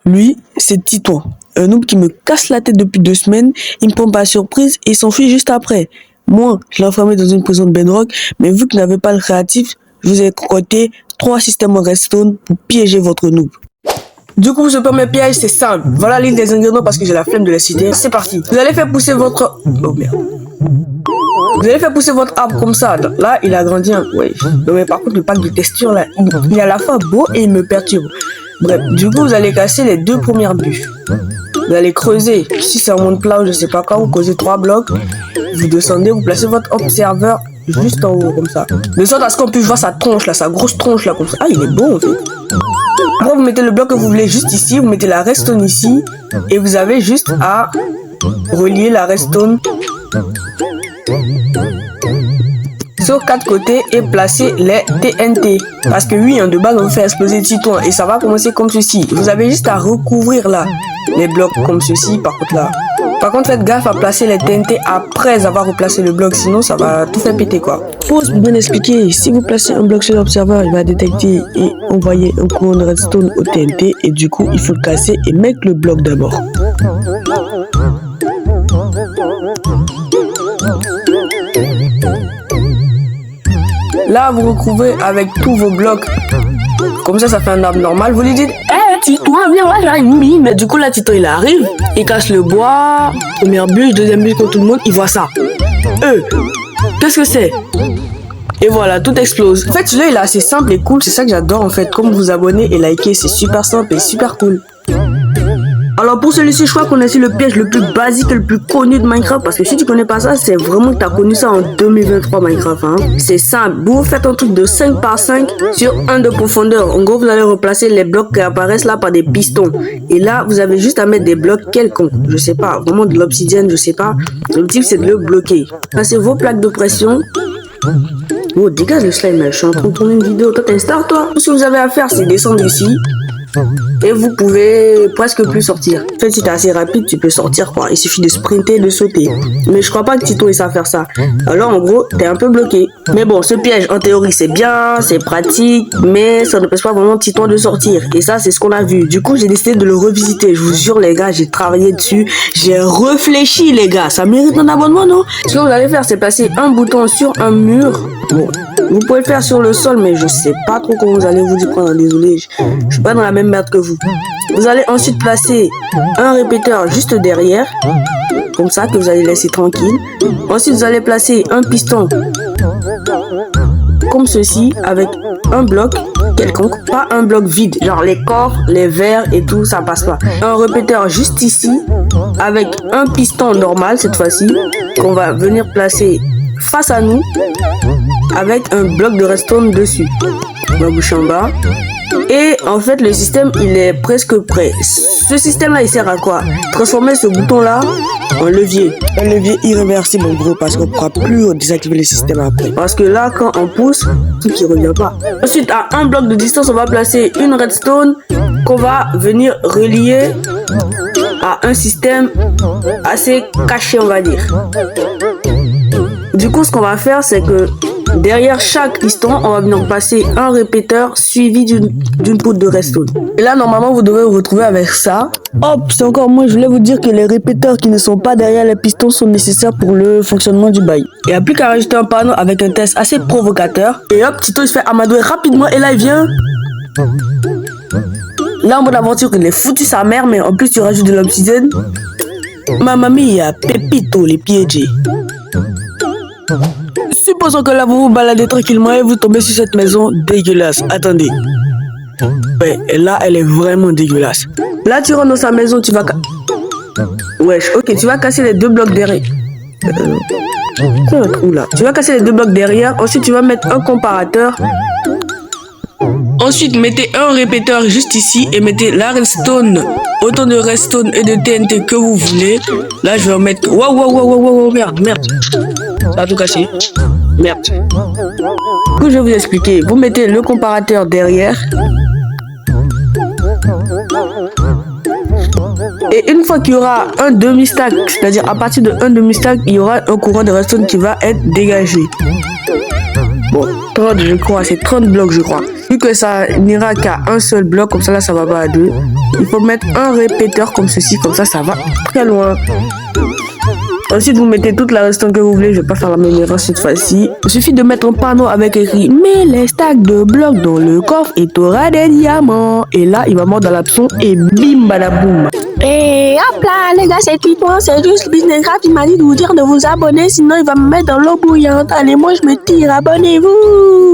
Lui, c'est Titouan, un noob qui me casse la tête depuis 2 semaines, il me prend par surprise et s'enfuit juste après. Moi, je l'ai enfermé dans une prison de bedrock, mais vu que vous n'avez pas le créatif, je vous ai concocté 3 systèmes en redstone pour piéger votre noob. Du coup, ce premier piège, c'est simple. Voilà l'île des ingrédients parce que j'ai la flemme de les citer. C'est parti. Vous allez faire pousser votre... Oh merde. Vous allez faire pousser votre arbre comme ça. Là, il a grandi un... Ouais. Non, mais par contre, le pack de texture, là, il est à la fois beau et il me perturbe. Bref, du coup, vous allez casser les 2 premières bûches. Vous allez creuser. Si c'est un monde plat ou je sais pas quoi, vous causez 3 blocs. Vous descendez, vous placez votre observeur juste en haut, comme ça. De sorte à ce qu'on puisse voir sa tronche, là, sa grosse tronche, là, comme ça. Ah, il est beau, en fait. Après, vous mettez le bloc que vous voulez juste ici, vous mettez la redstone ici, et vous avez juste à relier la redstone sur 4 côtés et placer les TNT. Parce que oui, de base, on vous fait exploser Titouan, et ça va commencer comme ceci. Vous avez juste à recouvrir là, les blocs comme ceci, par contre là. Par contre, faites gaffe à placer les TNT après avoir replacé le bloc, sinon ça va tout faire péter quoi. Pause pour bien expliquer, si vous placez un bloc sur l'observeur, il va détecter et envoyer un courant de redstone au TNT et du coup, il faut le casser et mettre le bloc d'abord. Là, vous recouvrez avec tous vos blocs. Comme ça fait un arbre normal. Vous lui dites, Titouan, viens, ouais, j'ai une mine. Mais du coup, là, Titouan, il arrive. Il casse le bois. Première bûche, deuxième bûche, comme tout le monde. Il voit ça. Qu'est-ce que c'est? Et voilà, tout explose. En fait, celui-là, il est assez simple et cool. C'est ça que j'adore, en fait. Comme vous abonnez et likez, c'est super simple et super cool. Alors pour celui-ci, je crois qu'on a ici le piège le plus basique et le plus connu de Minecraft. Parce que si tu connais pas ça, c'est vraiment que tu as connu ça en 2023 Minecraft. Hein. C'est simple. Vous faites un truc de 5 par 5 sur 1 de profondeur. En gros, vous allez replacer les blocs qui apparaissent là par des pistons. Et là, vous avez juste à mettre des blocs quelconques. Je sais pas, vraiment de l'obsidienne, je sais pas. L'objectif, c'est de le bloquer. Passez vos plaques de pression. Oh, dégage le slime, je suis en train de tourner une vidéo. Toi, t'installes, toi. Tout ce que vous avez à faire, c'est descendre ici. Et vous pouvez presque plus sortir. En fait, si t'es assez rapide, tu peux sortir quoi. Il suffit de sprinter, de sauter. Mais je crois pas que Tito il sait faire ça. Alors en gros, t'es un peu bloqué. Mais bon, ce piège, en théorie, c'est bien, c'est pratique, mais ça ne empêche pas vraiment Tito de sortir. Et ça, c'est ce qu'on a vu. Du coup, j'ai décidé de le revisiter. Je vous jure, les gars, j'ai travaillé dessus. J'ai réfléchi, les gars. Ça mérite un abonnement, non? Ce que vous allez faire, c'est placer un bouton sur un mur. Bon. Vous pouvez le faire sur le sol, mais je sais pas trop comment vous allez vous y prendre. Désolé, je suis pas dans la même merde que vous. Vous allez ensuite placer un répéteur juste derrière, comme ça, que vous allez laisser tranquille. Ensuite, vous allez placer un piston, comme ceci, avec un bloc quelconque, pas un bloc vide, genre les coffres, les verres et tout, ça passe pas. Un répéteur juste ici, avec un piston normal cette fois-ci, qu'on va venir placer face à nous, avec un bloc de redstone dessus. On va boucher en bas. Et en fait, le système, il est presque prêt. Ce système-là, il sert à quoi? Transformer ce bouton-là en levier. Un levier irréversible, en gros, parce qu'on ne pourra plus désactiver le système après. Parce que là, quand on pousse, tout qui revient pas. Ensuite, à un bloc de distance, on va placer une redstone qu'on va venir relier à un système assez caché, on va dire. Du coup, ce qu'on va faire, c'est que derrière chaque piston, on va venir passer un répéteur suivi d'une poudre de redstone. Et là, normalement, vous devrez vous retrouver avec ça. Hop, c'est encore moi, je voulais vous dire que les répéteurs qui ne sont pas derrière les pistons sont nécessaires pour le fonctionnement du bail. Il n'y a plus qu'à rajouter un panneau avec un test assez provocateur. Et hop, Tito, il se fait amadouer rapidement et là, il vient. Là, en mode aventure, il est foutu sa mère, mais en plus, tu rajoutes de l'obsidienne. Mamma mia, Pepito, les piégés. Supposons que là vous vous baladez tranquillement et vous tombez sur cette maison dégueulasse. Attendez. Ouais, et là elle est vraiment dégueulasse. Là tu rentres dans sa maison, tu vas... Wesh, ok, tu vas casser les 2 blocs derrière. Quoi un trou là? Tu vas casser les 2 blocs derrière, ensuite tu vas mettre un comparateur. Ensuite, mettez un répéteur juste ici et mettez la redstone, autant de redstone et de TNT que vous voulez. Là, je vais en mettre... Wow, merde. Ça a tout cassé. Merde. Du coup, je vais vous expliquer. Vous mettez le comparateur derrière. Et une fois qu'il y aura un demi-stack, c'est-à-dire à partir de un demi-stack, il y aura un courant de redstone qui va être dégagé. Bon, 30, je crois, c'est 30 blocs, je crois. Vu que ça n'ira qu'à un seul bloc, comme ça là, ça va pas à deux. Il faut mettre un répéteur comme ceci, comme ça va très loin. Ensuite, vous mettez toute la restante que vous voulez. Je vais pas faire la même erreur cette fois-ci. Il suffit de mettre un panneau avec écrit « Mets les stacks de blocs dans le coffre et t'auras des diamants ». Et là, il va mordre dans l'option et bim badaboum. Et hop là, les gars, c'est Titouan, c'est juste Businesscraft. Il m'a dit de vous dire de vous abonner, sinon il va me mettre dans l'eau bouillante. Allez, moi je me tire, abonnez-vous.